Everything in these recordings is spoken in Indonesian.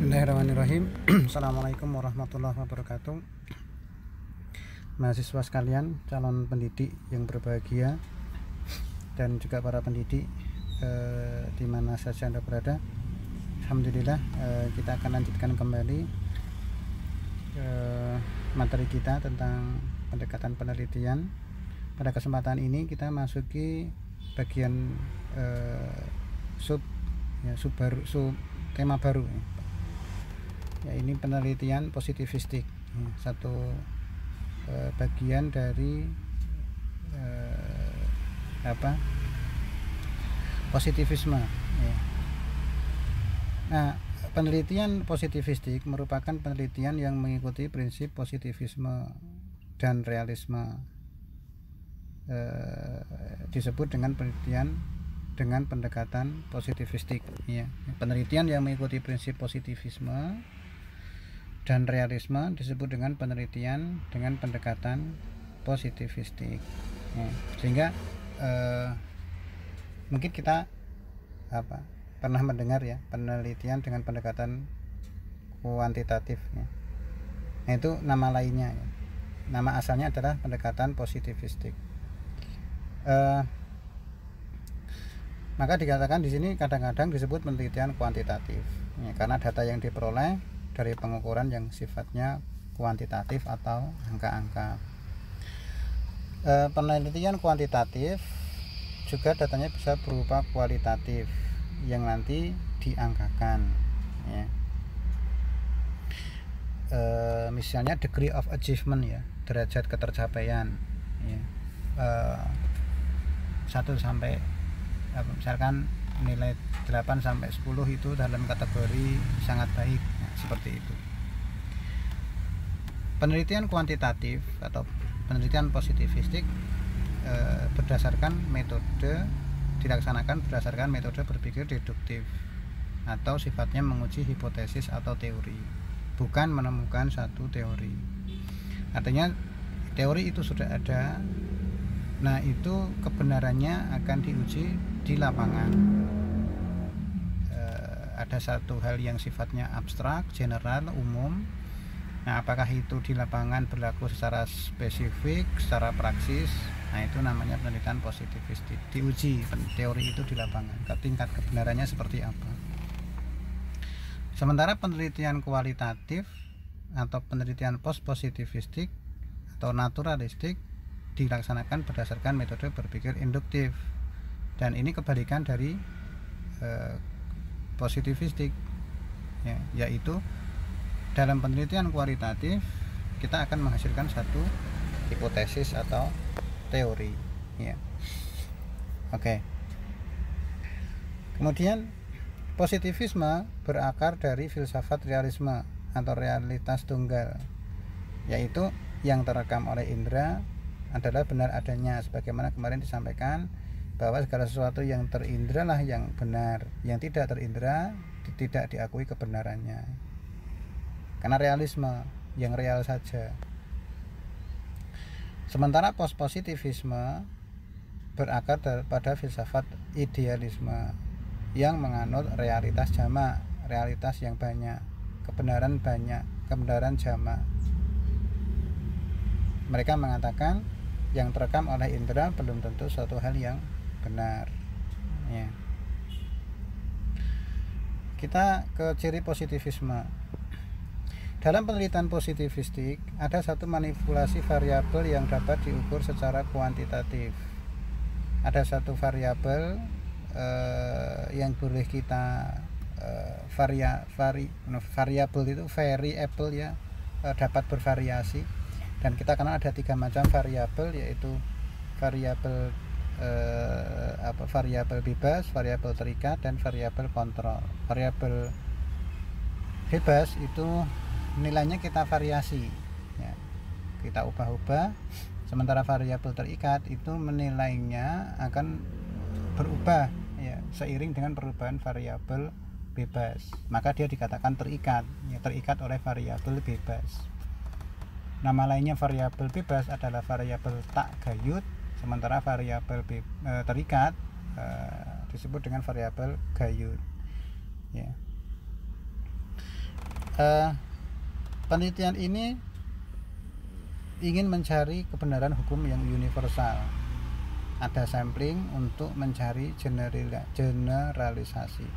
Bismillahirrahmanirrahim. Assalamualaikum warahmatullahi wabarakatuh. Mahasiswa sekalian, calon pendidik yang berbahagia, dan juga para pendidik di mana saja Anda berada. Alhamdulillah, kita akan lanjutkan kembali materi kita tentang pendekatan penelitian. Pada kesempatan ini kita masuki bagian tema baru ya, ini penelitian positivistik, satu bagian dari positivisme ya. Nah, penelitian positivistik merupakan penelitian yang mengikuti prinsip positivisme dan realisme, disebut dengan penelitian dengan pendekatan positivistik ya. Penelitian yang mengikuti prinsip positivisme dan realisme disebut dengan penelitian dengan pendekatan positivistik ya. Sehingga mungkin kita pernah mendengar ya, penelitian dengan pendekatan kuantitatif ya. Nah, itu nama lainnya ya. Nama asalnya adalah pendekatan positivistik. Maka dikatakan di sini kadang-kadang disebut penelitian kuantitatif ya, karena data yang diperoleh dari pengukuran yang sifatnya kuantitatif atau angka-angka. Penelitian kuantitatif juga datanya bisa berupa kualitatif yang nanti diangkakan ya. Misalnya degree of achievement ya, derajat ketercapaian ya. 1 sampai misalkan nilai 8 sampai 10 itu dalam kategori sangat baik ya, seperti itu. Penelitian kuantitatif atau penelitian positivistik dilaksanakan berdasarkan metode berpikir deduktif atau sifatnya menguji hipotesis atau teori, bukan menemukan satu teori. Artinya teori itu sudah ada, nah itu kebenarannya akan diuji di lapangan. Ada satu hal yang sifatnya abstrak, general, umum. Nah, apakah itu di lapangan berlaku secara spesifik, secara praksis? Nah, itu namanya penelitian positivistik. Diuji teori itu di lapangan, tingkat kebenarannya seperti apa. Sementara penelitian kualitatif atau penelitian post-positivistik atau naturalistik dilaksanakan berdasarkan metode berpikir induktif, dan ini kebalikan dari positivistik ya, yaitu dalam penelitian kualitatif kita akan menghasilkan satu hipotesis atau teori ya. Oke. Kemudian positivisme berakar dari filsafat realisme atau realitas tunggal, yaitu yang terekam oleh indera adalah benar adanya, sebagaimana kemarin disampaikan bahwa segala sesuatu yang terindra lah yang benar, yang tidak terindra tidak diakui kebenarannya, karena realisme yang real saja. Sementara positivisme berakar pada filsafat idealisme yang menganut realitas jamak, realitas yang banyak, kebenaran banyak, kebenaran jamak. Mereka mengatakan yang terekam oleh indera belum tentu suatu hal yang benar ya. Kita ke ciri positivisme. Dalam penelitian positivistik ada satu manipulasi variabel yang dapat diukur secara kuantitatif. Ada satu variabel yang boleh kita variabel itu variable ya, dapat bervariasi, dan kita kenal ada 3 macam variabel, yaitu variabel variabel bebas, variabel terikat, dan variabel kontrol. Variabel bebas itu nilainya kita variasi ya, kita ubah-ubah. Sementara variabel terikat itu menilainya akan berubah ya, seiring dengan perubahan variabel bebas, maka dia dikatakan terikat ya, terikat oleh variabel bebas. Nama lainnya variabel bebas adalah variabel tak gayut, sementara variabel terikat disebut dengan variabel gayut ya. Penelitian ini ingin mencari kebenaran hukum yang universal. Ada sampling untuk mencari generalisasi.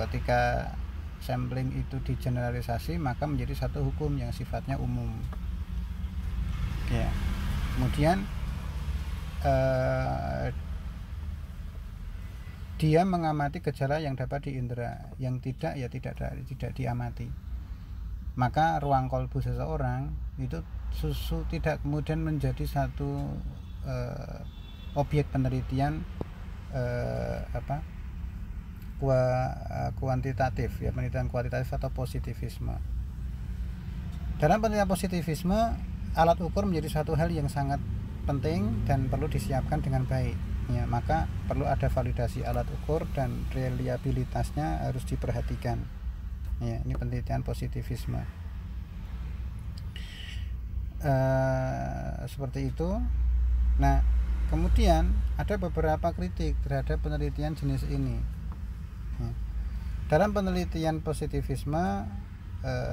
Ketika sampling itu digeneralisasi, maka menjadi satu hukum yang sifatnya umum. Ya. Kemudian dia mengamati gejala yang dapat diindra, yang tidak ya tidak diamati. Maka ruang kolbu seseorang itu tidak kemudian menjadi satu objek penelitian kuantitatif, ya, penelitian kuantitatif atau positivisme. Dalam penelitian positivisme, alat ukur menjadi satu hal yang sangat penting dan perlu disiapkan dengan baik. Ya, maka perlu ada validasi alat ukur dan reliabilitasnya harus diperhatikan. Ya, ini penelitian positivisme. Seperti itu. Nah, kemudian ada beberapa kritik terhadap penelitian jenis ini. Ya. Dalam penelitian positivisme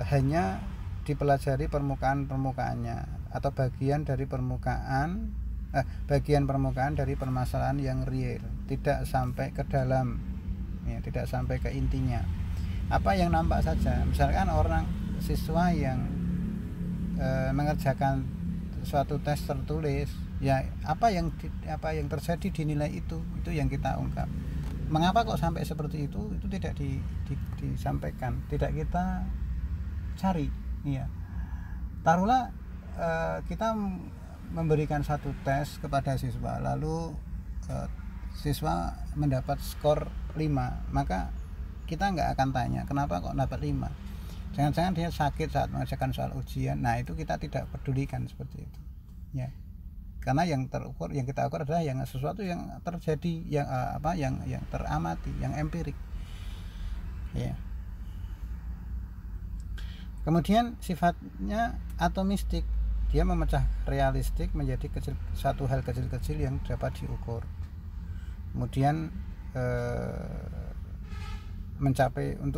hanya dipelajari permukaannya atau bagian permukaan dari permasalahan yang real, tidak sampai ke dalam, ya, tidak sampai ke intinya. Apa yang nampak saja, misalkan siswa yang mengerjakan suatu tes tertulis, ya apa yang terjadi di nilai itu yang kita ungkap. Mengapa kok sampai seperti itu tidak disampaikan, tidak kita cari. Ya, taruhlah kita memberikan satu tes kepada siswa, lalu siswa mendapat skor 5, maka kita nggak akan tanya kenapa kok dapat 5. Jangan-jangan dia sakit saat mengerjakan soal ujian. Nah, itu kita tidak pedulikan seperti itu, ya, karena yang kita ukur adalah yang sesuatu yang terjadi, yang teramati, yang empirik, ya. Kemudian sifatnya atomistik, dia memecah realistik menjadi satu hal kecil-kecil yang dapat diukur. Kemudian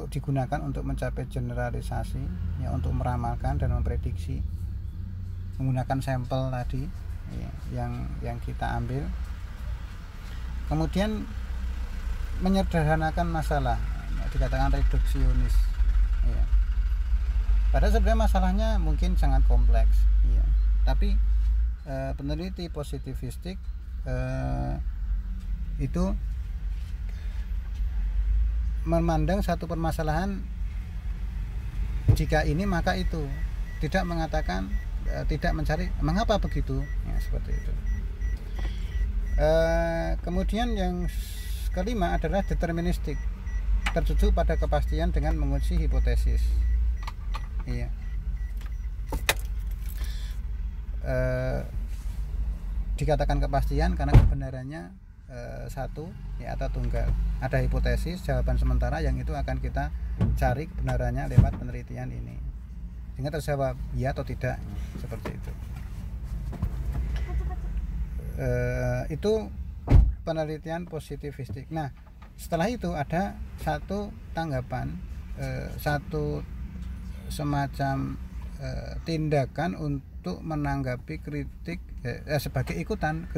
digunakan untuk mencapai generalisasi, ya, untuk meramalkan dan memprediksi menggunakan sampel tadi, ya, yang kita ambil. Kemudian menyederhanakan masalah, ya, dikatakan reduksionis, ya. Padahal sebenarnya masalahnya mungkin sangat kompleks, ya. Tapi peneliti positivistik itu memandang satu permasalahan, jika ini maka itu, tidak mengatakan, tidak mencari mengapa begitu, ya, seperti itu. Kemudian yang kelima adalah deterministik, tertuju pada kepastian dengan menguji hipotesis. Iya. Dikatakan kepastian karena kebenarannya satu, ya, atau tunggal. Ada hipotesis, jawaban sementara yang itu akan kita cari kebenarannya lewat penelitian ini, sehingga terjawab ya atau tidak, seperti itu. Itu penelitian positivistik. Nah, setelah itu ada satu tanggapan, satu semacam tindakan untuk menanggapi kritik sebagai ikutan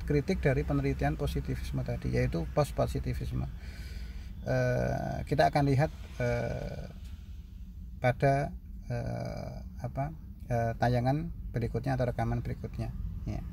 kritik dari penelitian positivisme tadi, yaitu post-positivisme. Kita akan lihat pada tayangan berikutnya atau rekaman berikutnya, ya.